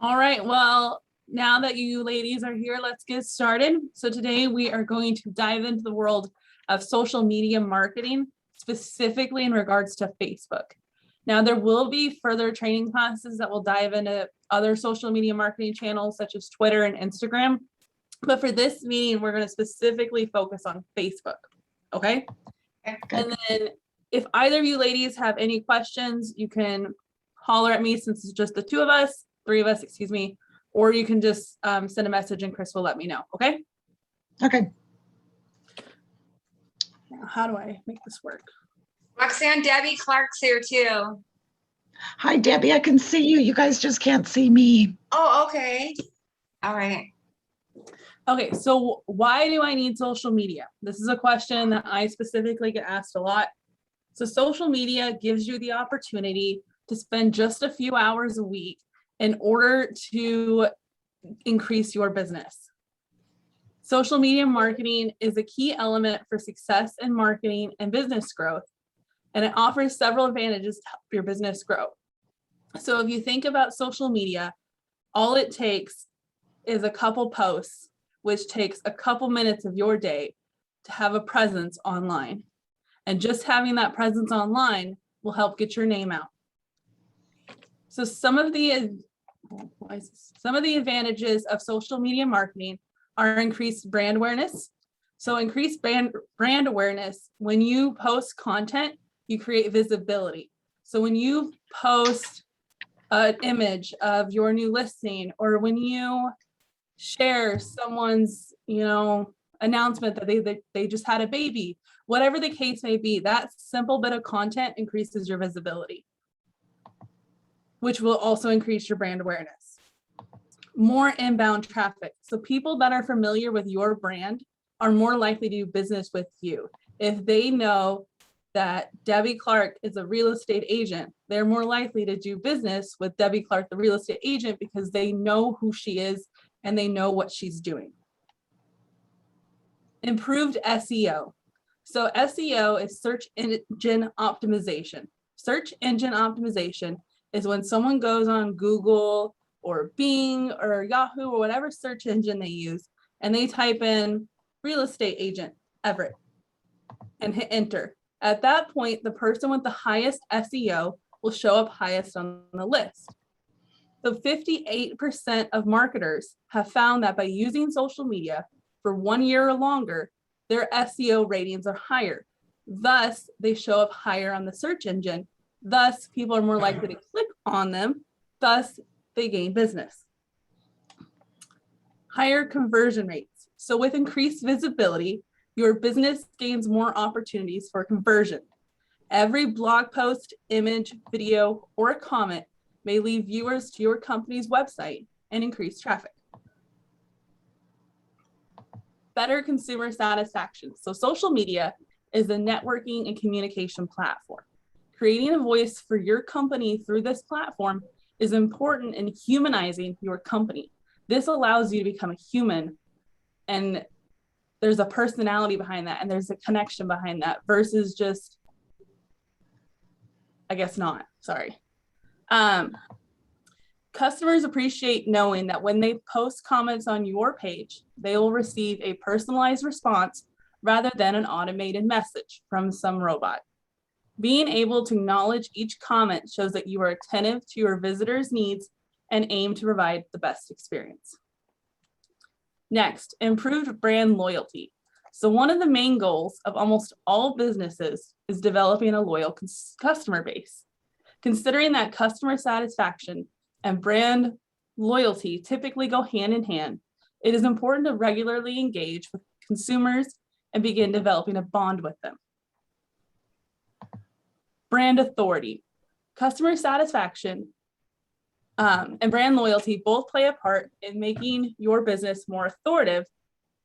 All right, well, now that you ladies are here, let's get started. So today we are going to dive into the world of social media marketing, specifically in regards to Facebook. Now, there will be further training classes that will dive into other social media marketing channels such as Twitter and Instagram. But for this meeting, we're going to specifically focus on Facebook. Okay. And then if either of you ladies have any questions, you can holler at me since it's just the three of us, excuse me, or you can just send a message and Chris will let me know. Okay. Okay. Now, how do I make this work? Roxanne, Debbie Clark's here too. Hi, Debbie. I can see you. You guys just can't see me. Oh, okay. All right. Okay, so why do I need social media? This is a question that I specifically get asked a lot. So social media gives you the opportunity to spend just a few hours a week in order to increase your business. Social media marketing is a key element for success in marketing and business growth, and it offers several advantages to help your business grow. So if you think about social media, all it takes is a couple posts, which takes a couple minutes of your day to have a presence online. And just having that presence online will help get your name out. So some of the advantages of social media marketing are increased brand awareness. So increased brand awareness, when you post content, you create visibility. So when you post an image of your new listing, or when you share someone's, announcement that they just had a baby, whatever the case may be, that simple bit of content increases your visibility, which will also increase your brand awareness. More inbound traffic. So people that are familiar with your brand are more likely to do business with you. If they know that Debbie Clark is a real estate agent, they're more likely to do business with Debbie Clark, the real estate agent, because they know who she is and they know what she's doing. Improved SEO. So SEO is search engine optimization. Search engine optimization is when someone goes on Google or Bing or Yahoo or whatever search engine they use, and they type in real estate agent Everett and hit enter. At that point, the person with the highest SEO will show up highest on the list. So 58% of marketers have found that by using social media for 1 year or longer, their SEO ratings are higher. Thus, they show up higher on the search engine. Thus, people are more likely to click on them. Thus, they gain business. Higher conversion rates. So with increased visibility, your business gains more opportunities for conversion. Every blog post, image, video, or comment may lead viewers to your company's website and increase traffic. Better consumer satisfaction. So social media is a networking and communication platform. Creating a voice for your company through this platform is important in humanizing your company. This allows you to become a human, and there's a personality behind that, and there's a connection behind that versus just, I guess not, sorry. Customers appreciate knowing that when they post comments on your page, they will receive a personalized response rather than an automated message from some robot. Being able to acknowledge each comment shows that you are attentive to your visitors' needs and aim to provide the best experience. Next, improved brand loyalty. So one of the main goals of almost all businesses is developing a loyal customer base. Considering that customer satisfaction and brand loyalty typically go hand in hand, it is important to regularly engage with consumers and begin developing a bond with them. Brand authority. Customer satisfaction and brand loyalty both play a part in making your business more authoritative,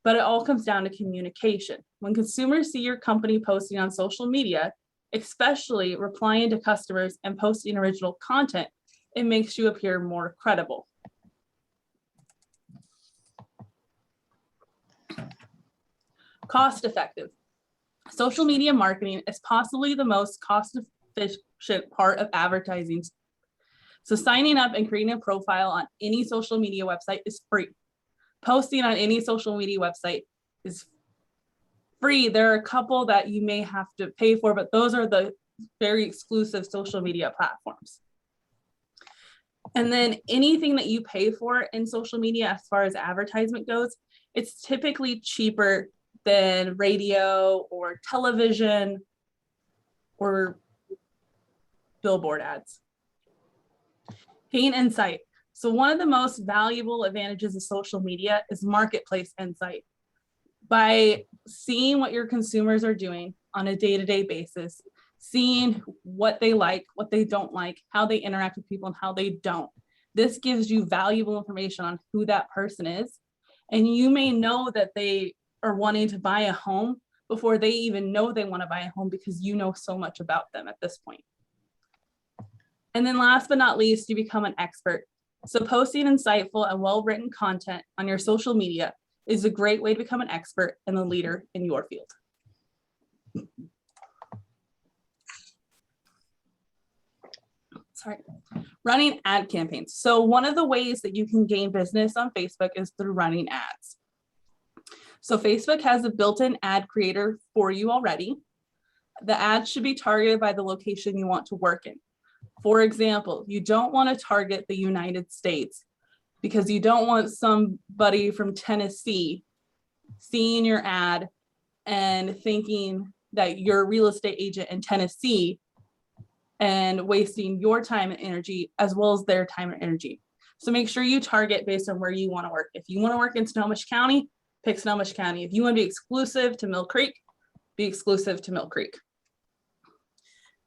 but it all comes down to communication. When consumers see your company posting on social media, especially replying to customers and posting original content, it makes you appear more credible. Cost effective. Social media marketing is possibly the most cost efficient part of advertising. So signing up and creating a profile on any social media website is free. Posting on any social media website is free. There are a couple that you may have to pay for, but those are the very exclusive social media platforms. And then anything that you pay for in social media, as far as advertisement goes, it's typically cheaper than radio or television or billboard ads. Gain insight. So one of the most valuable advantages of social media is marketplace insight. By seeing what your consumers are doing on a day-to-day basis, seeing what they like, what they don't like, how they interact with people and how they don't. This gives you valuable information on who that person is. And you may know that they are wanting to buy a home before they even know they want to buy a home because you know so much about them at this point. And then last but not least, you become an expert. So posting insightful and well-written content on your social media is a great way to become an expert and a leader in your field. Sorry. Running ad campaigns. So one of the ways that you can gain business on Facebook is through running ads. So Facebook has a built-in ad creator for you already. The ad should be targeted by the location you want to work in. For example, you don't want to target the United States because you don't want somebody from Tennessee seeing your ad and thinking that you're a real estate agent in Tennessee and wasting your time and energy as well as their time and energy. So make sure you target based on where you want to work. If you want to work in Snohomish County, pick Snohomish County. If you want to be exclusive to Mill Creek, be exclusive to Mill Creek.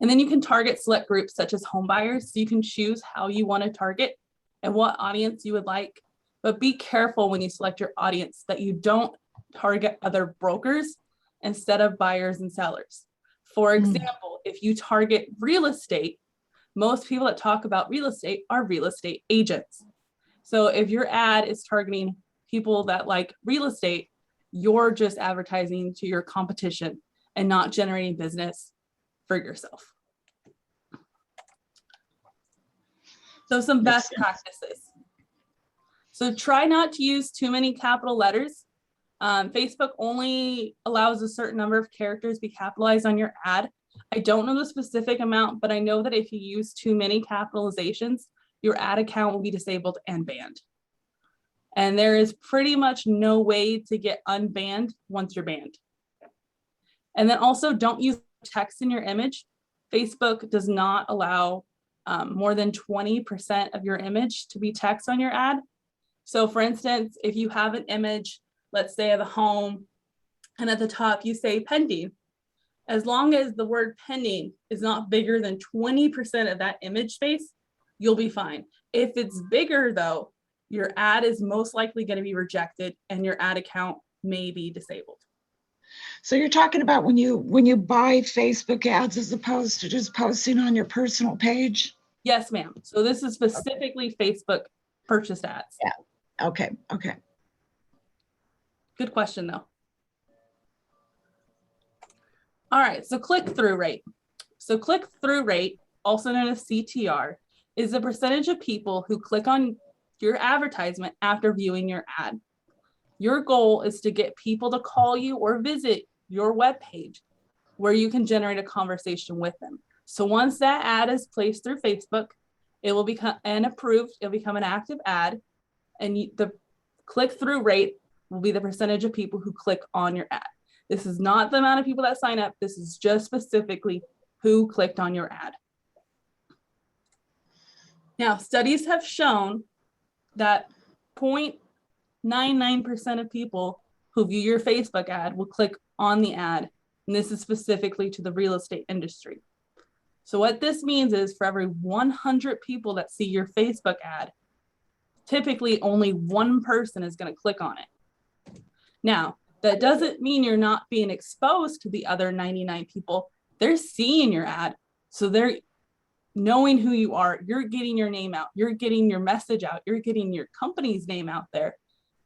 And then you can target select groups such as home buyers. So you can choose how you want to target and what audience you would like, but be careful when you select your audience that you don't target other brokers instead of buyers and sellers. For example, if you target real estate, most people that talk about real estate are real estate agents. So if your ad is targeting people that like real estate, you're just advertising to your competition and not generating business for yourself. So some best practices. So try not to use too many capital letters. Facebook only allows a certain number of characters be capitalized on your ad. I don't know the specific amount, but I know that if you use too many capitalizations, your ad account will be disabled and banned. And there is pretty much no way to get unbanned once you're banned. And then also don't use text in your image. Facebook does not allow more than 20% of your image to be text on your ad. So for instance, if you have an image, let's say of a home, and at the top you say pending, as long as the word pending is not bigger than 20% of that image space, you'll be fine. If it's bigger though, your ad is most likely going to be rejected and your ad account may be disabled. So you're talking about when you buy Facebook ads as opposed to just posting on your personal page? Yes, ma'am. So this is specifically Facebook purchased ads. Yeah. Okay. Good question though. All right, so click-through rate. So click-through rate, also known as CTR, is the percentage of people who click on your advertisement after viewing your ad. Your goal is to get people to call you or visit your webpage where you can generate a conversation with them. So once that ad is placed through Facebook, it will become approved, it'll become an active ad, and the click-through rate will be the percentage of people who click on your ad. This is not the amount of people that sign up. This is just specifically who clicked on your ad. Now, studies have shown that 0.99% of people who view your Facebook ad will click on the ad. And this is specifically to the real estate industry. So what this means is for every 100 people that see your Facebook ad, typically only one person is going to click on it. Now, that doesn't mean you're not being exposed to the other 99 people. They're seeing your ad. So they're knowing who you are. You're getting your name out. You're getting your message out. You're getting your company's name out there,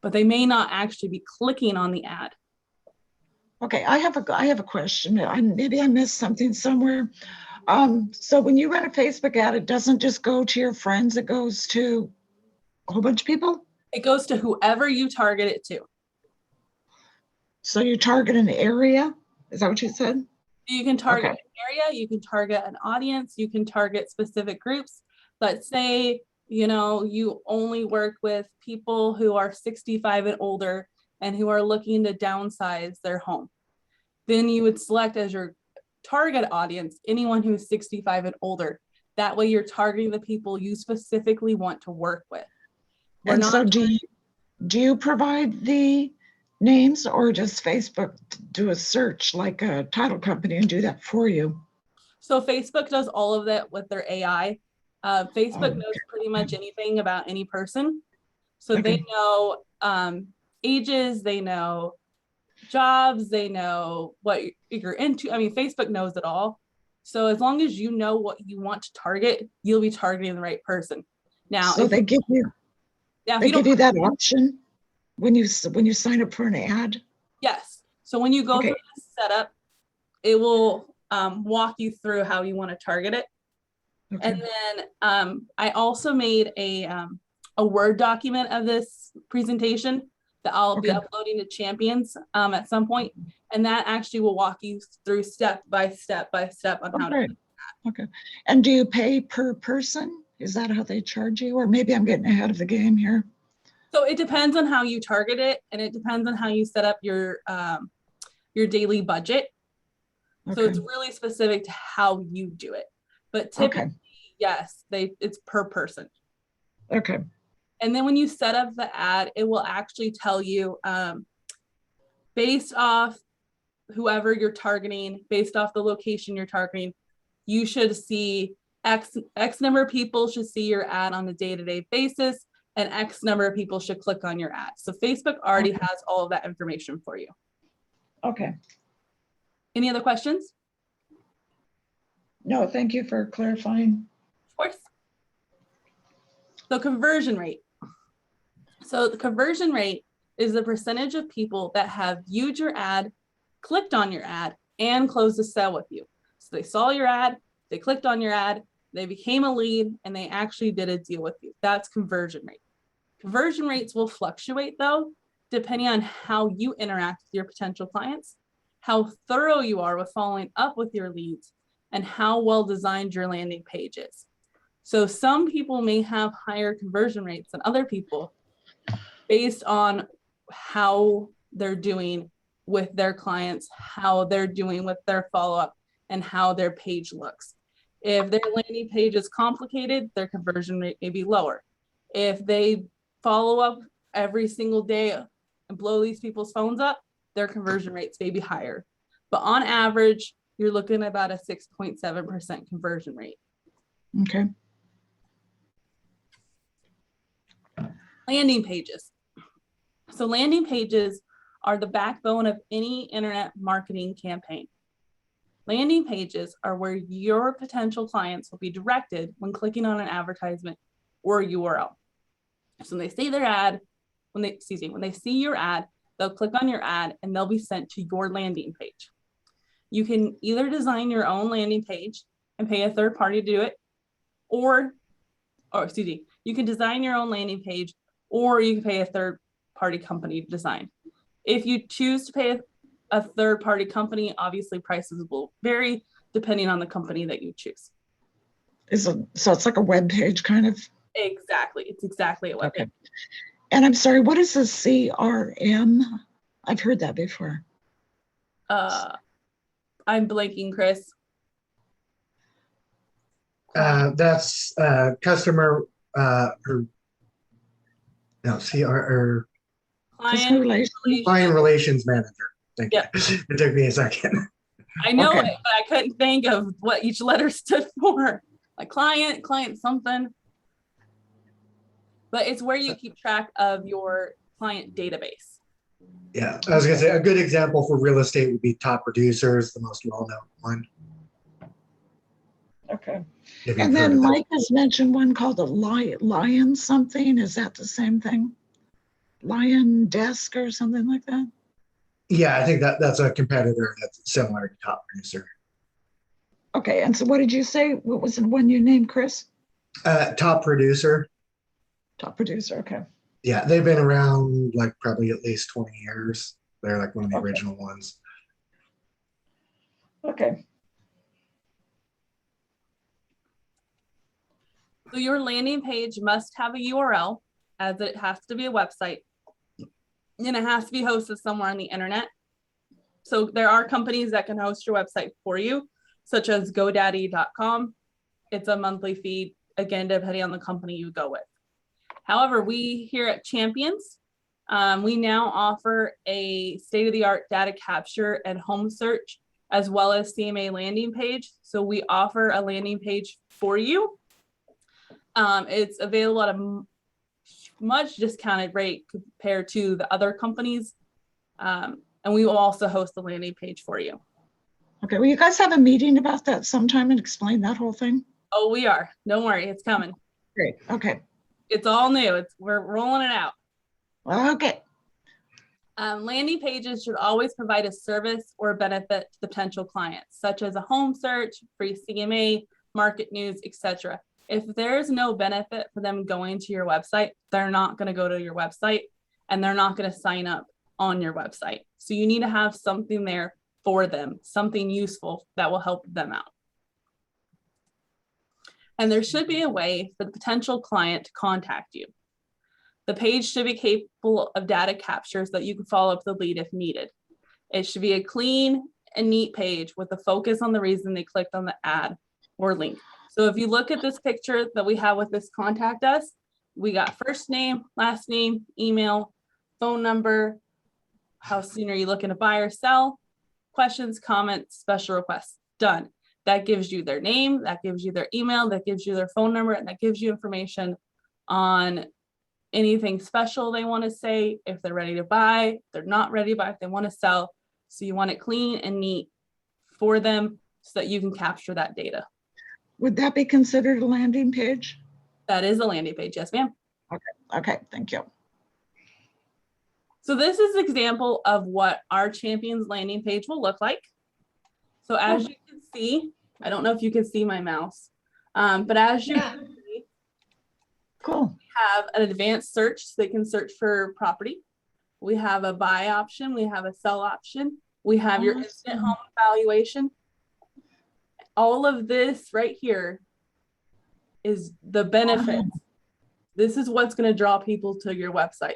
but they may not actually be clicking on the ad. Okay, I have a question. Maybe I missed something somewhere. So when you run a Facebook ad, it doesn't just go to your friends, it goes to a whole bunch of people? It goes to whoever you target it to. So you target an area? Is that what you said? You can target Okay. an area, you can target an audience, you can target specific groups. Let's say, you only work with people who are 65 and older and who are looking to downsize their home. Then you would select as your target audience anyone who is 65 and older. That way you're targeting the people you specifically want to work with. So do you provide the names, or does Facebook do a search like a title company and do that for you? So Facebook does all of that with their AI. Facebook knows Okay. pretty much anything about any person. So Okay. they know ages, they know jobs, they know what you're into. I mean, Facebook knows it all. So as long as you know what you want to target, you'll be targeting the right person. Now, So they give you that option when you sign up for an ad? Yes. So when you go Okay. through the setup, it will walk you through how you want to target it. Okay. And then I also made a Word document of this presentation that I'll be uploading to Champions at some point. And that actually will walk you through step by step on how to do that. Okay. And do you pay per person? Is that how they charge you? Or maybe I'm getting ahead of the game here. So it depends on how you target it, and it depends on how you set up your daily budget. So it's really specific to how you do it. But typically, yes, it's per person. Okay. And then when you set up the ad, it will actually tell you based off whoever you're targeting, based off the location you're targeting, you should see X number of people should see your ad on a day-to-day basis, and X number of people should click on your ad. So Facebook already has all of that information for you. Okay. Any other questions? No, thank you for clarifying. Of course. So conversion rate. So the conversion rate is the percentage of people that have viewed your ad, clicked on your ad, and closed a sale with you. So they saw your ad, they clicked on your ad, they became a lead, and they actually did a deal with you. That's conversion rate. Conversion rates will fluctuate though, depending on how you interact with your potential clients, how thorough you are with following up with your leads, and how well designed your landing page is. So some people may have higher conversion rates than other people based on how they're doing with their clients, how they're doing with their follow-up, and how their page looks. If their landing page is complicated, their conversion rate may be lower. If they follow up every single day and blow these people's phones up, their conversion rates may be higher. But on average, you're looking at about a 6.7% conversion rate. Okay. Landing pages. So landing pages are the backbone of any internet marketing campaign. Landing pages are where your potential clients will be directed when clicking on an advertisement or URL. So when they see their ad, when they see your ad, they'll click on your ad and they'll be sent to your landing page. You can either design your own landing page and pay a third party to do it, you can design your own landing page, or you can pay a third party company to design. If you choose to pay a third party company, obviously prices will vary depending on the company that you choose. So it's like a web page kind of? Exactly. It's exactly a web page. And I'm sorry, what is a CRM? I've heard that before. I'm blanking, Chris. That's customer client relations manager. Thank you. It took me a second. I know it, but I couldn't think of what each letter stood for. Like client something. But it's where you keep track of your client database. Yeah, I was gonna say a good example for real estate would be Top Producers, the most well-known one. Okay. And then Mike has mentioned one called a Lion something. Is that the same thing? Lion Desk or something like that? Yeah, I think that's a competitor that's similar to Top Producer. Okay, and so what did you say? What was the one you named, Chris? Top producer. Top producer, okay. Yeah, they've been around like probably at least 20 years. They're like one of the Okay. original ones. Okay, So your landing page must have a URL, as it has to be a website, and it has to be hosted somewhere on the internet. So there are companies that can host your website for you, such as GoDaddy.com. It's a monthly fee, again, depending on the company you go with. However, we here at Champions, we now offer a state-of-the-art data capture and home search, as well as CMA landing page. So we offer a landing page for you. It's available at a much discounted rate compared to the other companies. And we will also host the landing page for you. okay. Will you guys have a meeting about that sometime and explain that whole thing? Oh, we are. Don't worry, it's coming. Great, okay. It's all new. We're rolling it out. Okay, Landing pages should always provide a service or benefit to the potential clients, such as a home search, free CMA, market news, etc. If there's no benefit for them going to your website, they're not going to go to your website and they're not going to sign up on your website. So you need to have something there for them, something useful that will help them out. And there should be a way for the potential client to contact you. The page should be capable of data capture so that you can follow up the lead if needed. It should be a clean and neat page with a focus on the reason they clicked on the ad or link. So if you look at this picture that we have with this contact us, we got first name, last name, email, phone number, how soon are you looking to buy or sell, questions, comments, special requests, done. That gives you their name, that gives you their email, that gives you their phone number, and that gives you information on anything special they want to say, if they're ready to buy, if they're not ready to buy, if they want to sell. So you want it clean and neat for them so that you can capture that data. would that be considered a landing page? That is a landing page, yes, ma'am. Okay, thank you. So this is an example of what our Champions landing page will look like. So as you can see, I don't know if you can see my mouse, but as you can see, Cool. have an advanced search so they can search for property. We have a buy option. We have a sell option. We have your instant home evaluation. All of this right here is the benefits. This is what's going to draw people to your website.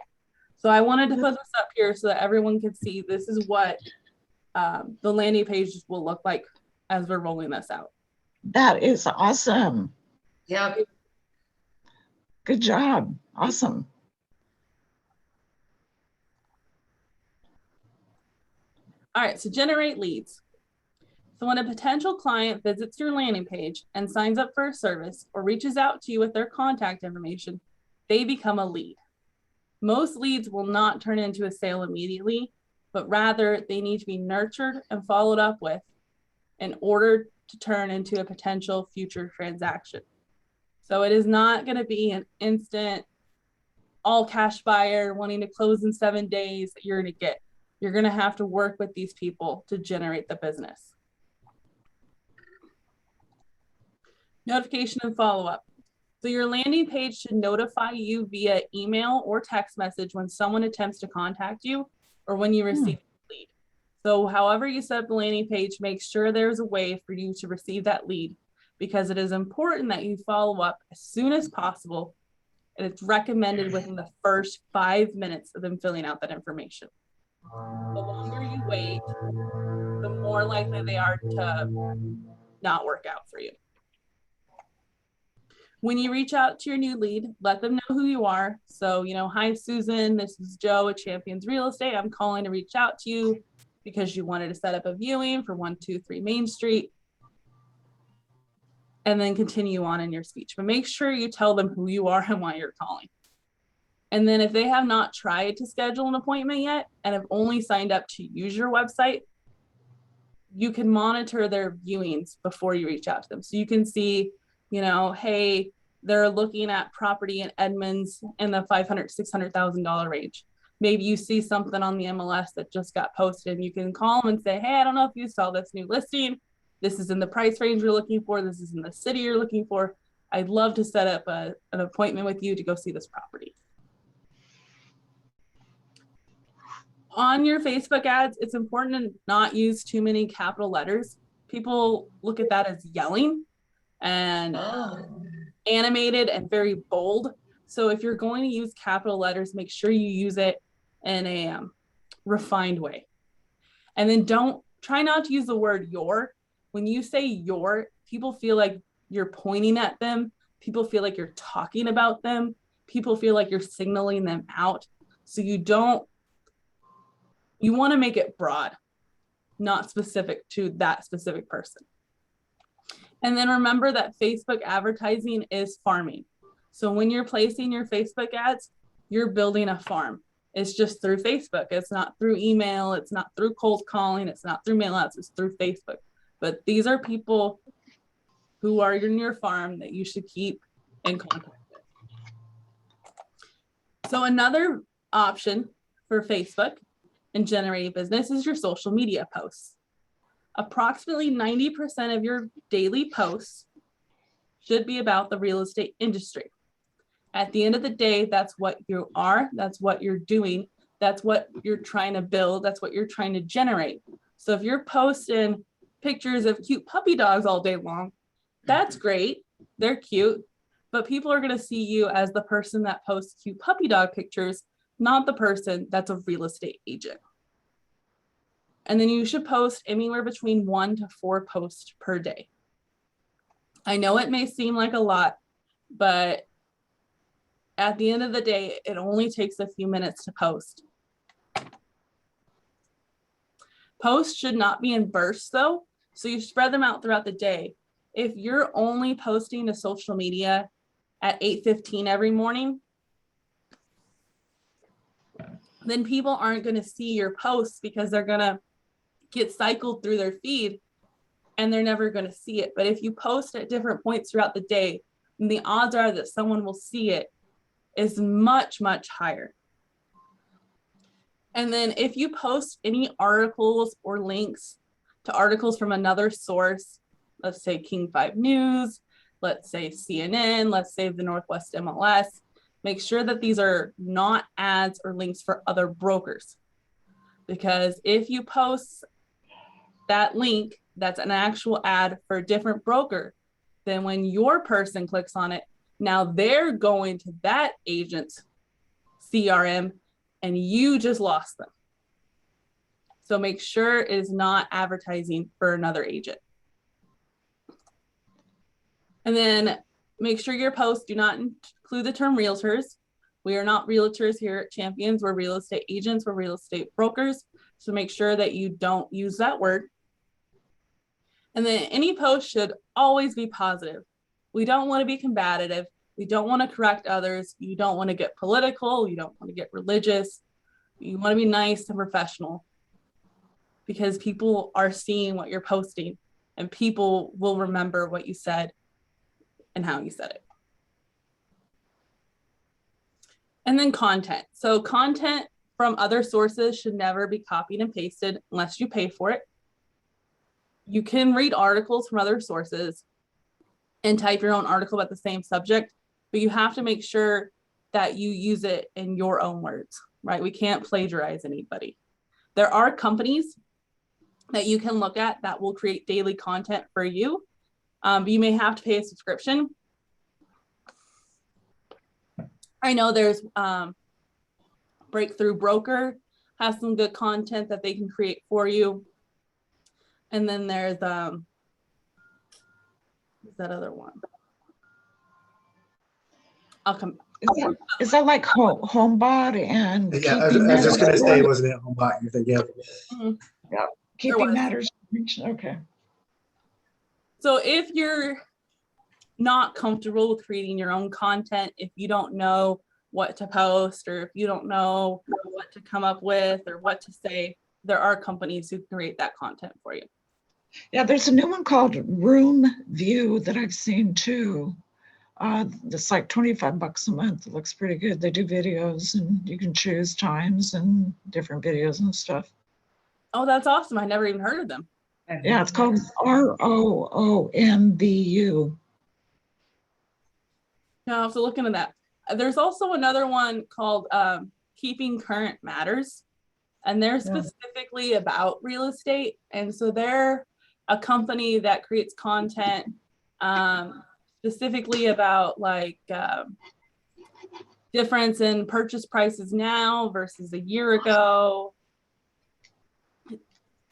So I wanted to put this up here so that everyone could see this is what the landing pages will look like as we're rolling this out. That is awesome. Yep. Good job. Awesome. All right, so generate leads. So when a potential client visits your landing page and signs up for a service or reaches out to you with their contact information, they become a lead. Most leads will not turn into a sale immediately, but rather they need to be nurtured and followed up with in order to turn into a potential future transaction. So it is not going to be an instant all cash buyer wanting to close in 7 days that you're going to get. You're going to have to work with these people to generate the business. Notification and follow-up. So your landing page should notify you via email or text message when someone attempts to contact you or when you receive a lead. So however you set up the landing page, make sure there's a way for you to receive that lead, because it is important that you follow up as soon as possible. And it's recommended within the first 5 minutes of them filling out that information. The longer you wait, the more likely they are to not work out for you. When you reach out to your new lead, let them know who you are. So, hi, Susan, this is Joe at Champions Real Estate. I'm calling to reach out to you because you wanted to set up a viewing for 123 Main Street. And then continue on in your speech. But make sure you tell them who you are and why you're calling. And then if they have not tried to schedule an appointment yet and have only signed up to use your website, you can monitor their viewings before you reach out to them. So you can see, hey, they're looking at property in Edmonds in the $500,000, $600,000 range. Maybe you see something on the MLS that just got posted and you can call them and say, hey, I don't know if you saw this new listing. this is in the price range you're looking for, this is in the city you're looking for. I'd love to set up an appointment with you to go see this property. On your Facebook ads, it's important to not use too many capital letters. People look at that as yelling and animated and very bold. So if you're going to use capital letters, make sure you use it in a refined way. And then try not to use the word your. When you say your, people feel like you're pointing at them. People feel like you're talking about them. People feel like you're signaling them out. So you want to make it broad, not specific to that specific person. And then remember that Facebook advertising is farming. So when you're placing your Facebook ads, you're building a farm. It's just through Facebook. It's not through email. It's not through cold calling. It's not through mail outs. It's through Facebook. But these are people who are in your farm that you should keep in contact with. So another option for Facebook and generating business is your social media posts. Approximately 90% of your daily posts should be about the real estate industry. At the end of the day, that's what you are, that's what you're doing, that's what you're trying to build, that's what you're trying to generate. So if you're posting pictures of cute puppy dogs all day long, that's great, they're cute, but people are going to see you as the person that posts cute puppy dog pictures, not the person that's a real estate agent. And then you should post anywhere between 1 to 4 posts per day. I know it may seem like a lot, but at the end of the day, it only takes a few minutes to post. Posts should not be in bursts though, so you spread them out throughout the day. If you're only posting to social media at 8:15 every morning, then people aren't going to see your posts because they're going to get cycled through their feed and they're never going to see it. But if you post at different points throughout the day, then the odds are that someone will see it is much, much higher. And then if you post any articles or links to articles from another source, let's say King 5 News, let's say CNN, let's say the Northwest MLS, make sure that these are not ads or links for other brokers. Because if you post that link, that's an actual ad for a different broker, then when your person clicks on it, now they're going to that agent's CRM and you just lost them. So make sure it is not advertising for another agent. And then make sure your posts do not include the term realtors. We are not realtors here at Champions. We're real estate agents. We're real estate brokers. So make sure that you don't use that word. And then any post should always be positive. We don't want to be combative. We don't want to correct others. You don't want to get political. You don't want to get religious. You want to be nice and professional because people are seeing what you're posting and people will remember what you said and how you said it. And then content. So content from other sources should never be copied and pasted unless you pay for it. You can read articles from other sources and type your own article about the same subject, but you have to make sure that you use it in your own words, right? We can't plagiarize anybody. There are companies that you can look at that will create daily content for you, but you may have to pay a subscription. I know there's Breakthrough Broker has some good content that they can create for you. And then there's that other one. I'll come. Is that like HomeBot and Yeah, I was just going to say, wasn't it HomeBot you're thinking of? Mhm. Yeah, keeping matters. Okay. So if you're not comfortable with creating your own content, if you don't know what to post, or if you don't know what to come up with or what to say, there are companies who create that content for you. Yeah, there's a new one called Room View that I've seen too. It's like $25 a month. It looks pretty good. They do videos and you can choose times and different videos and stuff. Oh, that's awesome. I never even heard of them. Yeah, it's called ROOMBU. No, I have to look into that. There's also another one called Keeping Current Matters, and they're specifically about real estate. And so they're a company that creates content specifically about like difference in purchase prices now versus a year ago,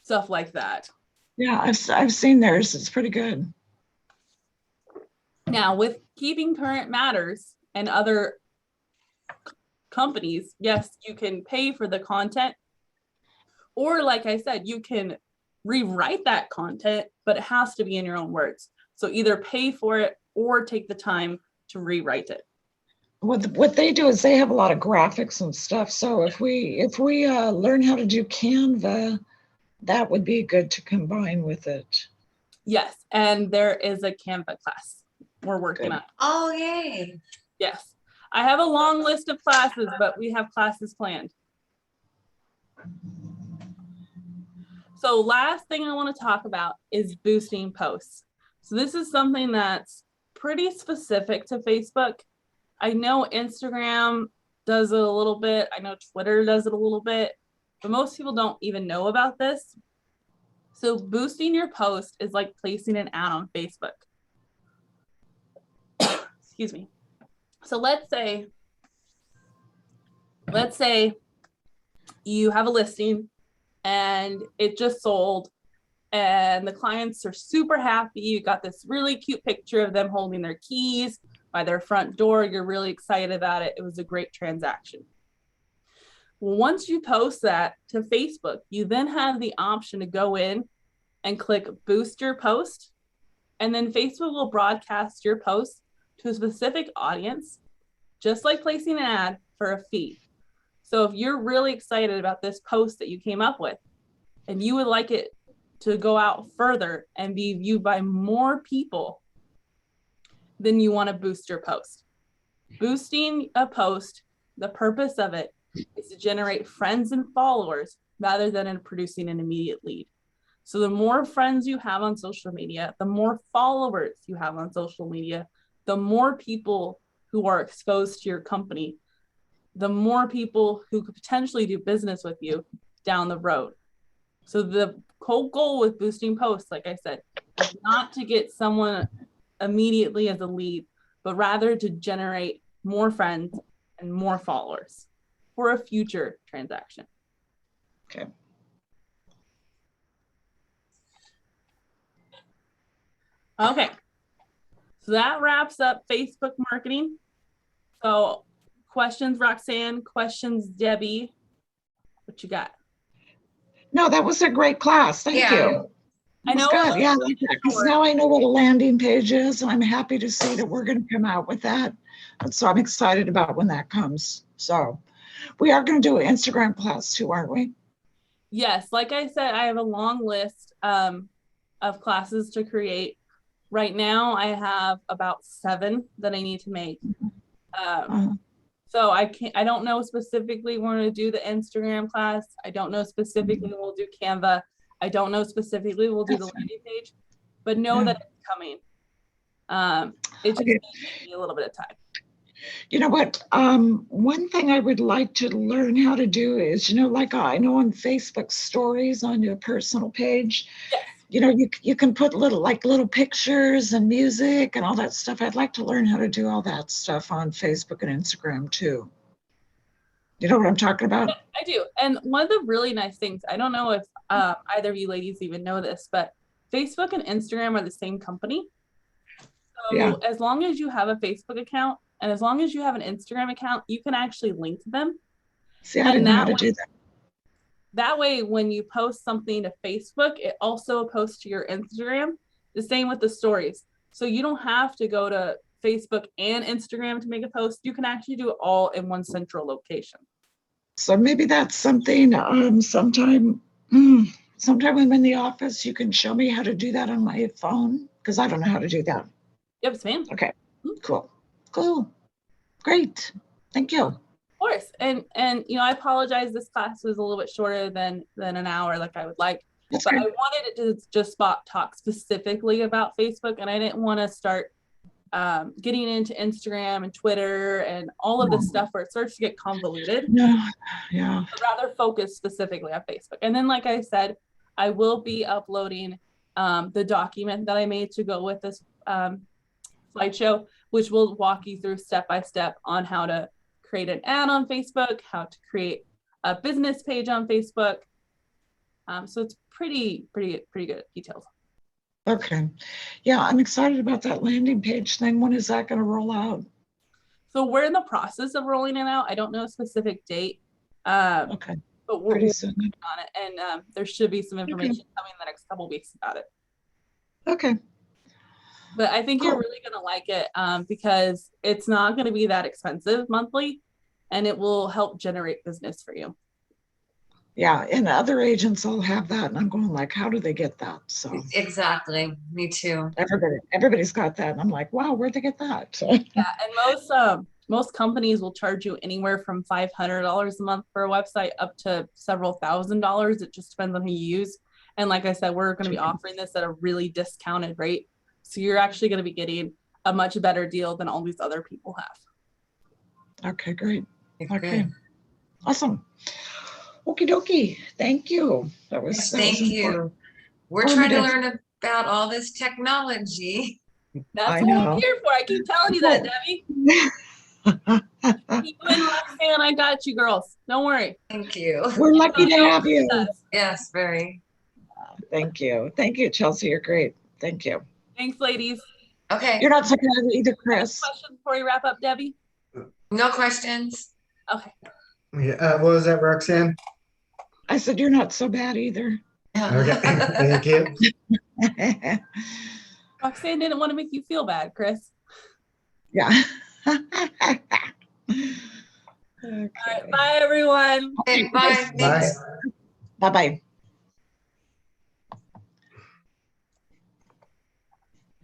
stuff like that. Yeah, I've seen theirs. It's pretty good. Now, with Keeping Current Matters and other companies, yes, you can pay for the content, or like I said, you can rewrite that content, but it has to be in your own words. So either pay for it or take the time to rewrite it. What they do is they have a lot of graphics and stuff. So if we learn how to do Canva, that would be good to combine with it. Yes, and there is a Canva class we're working on. Oh, yay. Yes, I have a long list of classes, but we have classes planned. So last thing I want to talk about is boosting posts. So this is something that's pretty specific to Facebook. I know Instagram does it a little bit. I know Twitter does it a little bit, but most people don't even know about this. So boosting your post is like placing an ad on Facebook. Excuse me. So let's say you have a listing and it just sold and the clients are super happy. You got this really cute picture of them holding their keys by their front door. You're really excited about it. It was a great transaction. Well, once you post that to Facebook, you then have the option to go in and click boost your post. And then Facebook will broadcast your post to a specific audience, just like placing an ad, for a fee. So if you're really excited about this post that you came up with and you would like it to go out further and be viewed by more people, then you want to boost your post. Boosting a post, the purpose of it is to generate friends and followers rather than in producing an immediate lead. So the more friends you have on social media, the more followers you have on social media, the more people who are exposed to your company, the more people who could potentially do business with you down the road. So the whole goal with boosting posts, like I said, is not to get someone immediately as a lead, but rather to generate more friends and more followers for a future transaction. Okay. Okay. So that wraps up Facebook marketing. So questions, Roxanne, questions, Debbie, what you got? No, that was a great class. Thank you. I It was know. good. Yeah, I like that, because now I know what a landing page is, and I'm happy to see that we're going to come out with that. And so I'm excited about when that comes. So we are going to do an Instagram class too, aren't we? Yes, like I said, I have a long list of classes to create. Right now, I have about 7 that I need to make. So I don't know specifically when we're going to do the Instagram class. I don't know specifically when we'll do Canva. I don't know specifically we'll do the landing page, but know that it's coming. It just needs a little bit of time. You know what? One thing I would like to learn how to do is, like I know on Facebook stories on your personal page, Yes. You can put little pictures and music and all that stuff. I'd like to learn how to do all that stuff on Facebook and Instagram too. You know what I'm talking about? Yeah, I do. And one of the really nice things, I don't know if either of you ladies even know this, but Facebook and Instagram are the same company. So as long as you have a Facebook account and as long as you have an Instagram account, you can actually link them. See, I didn't know how to do that. That way, when you post something to Facebook, it also posts to your Instagram. The same with the stories. So you don't have to go to Facebook and Instagram to make a post. You can actually do it all in one central location. So maybe that's something sometime when I'm in the office, you can show me how to do that on my phone, because I don't know how to do that. Yep, ma'am. Okay, cool. Great. Thank you. Of course. And I apologize, this class was a little bit shorter than an hour like I would like, That's But I good. wanted it to just talk specifically about Facebook, and I didn't want to start getting into Instagram and Twitter and all of this stuff where it starts to get convoluted. Yeah, yeah. But rather focus specifically on Facebook. And then, like I said, I will be uploading the document that I made to go with this slideshow, which will walk you through step by step on how to create an ad on Facebook, how to create a business page on Facebook. So it's pretty good details. Okay. Yeah, I'm excited about that landing page thing. When is that going to roll out? So we're in the process of rolling it out. I don't know a specific date, Okay, but we're pretty soon. working on it, and there should be some information coming in the next couple of weeks about it. Okay, But I think you're Cool. really gonna like it because it's not gonna be that expensive monthly, and it will help generate business for you. yeah, and other agents all have that, and I'm going like, how do they get that? So Exactly. Me too. everybody's got that, and I'm like, wow, where'd they get that? Yeah, and most companies will charge you anywhere from $500 a month for a website up to several $1,000s. It just depends on who you use. And like I said, we're going to be offering this at a really discounted rate, so you're actually going to be getting a much better deal than all these other people have. Okay, great. Okay. Okay, awesome. Okie dokie. Thank you. That was Yes, that was thank you. important. We're trying to Informative. learn about all this technology. That's I what I'm know. here for. I keep telling you that, Debbie. You and Roxanne, I got you, girls. Don't worry. Thank you. We're lucky to have you. Yes, very. Thank you. Thank you, Chelsea. You're great. Thank you. Thanks, ladies. Okay. You're not so bad either, Chris. Questions before we wrap up, Debbie? No questions. Okay. Yeah, what was that, Roxanne? I said, you're not so bad either. Okay, thank you. Roxanne didn't want to make you feel bad, Chris. Yeah. All right, bye, everyone. Okay, bye. Bye. Thanks. Bye-bye.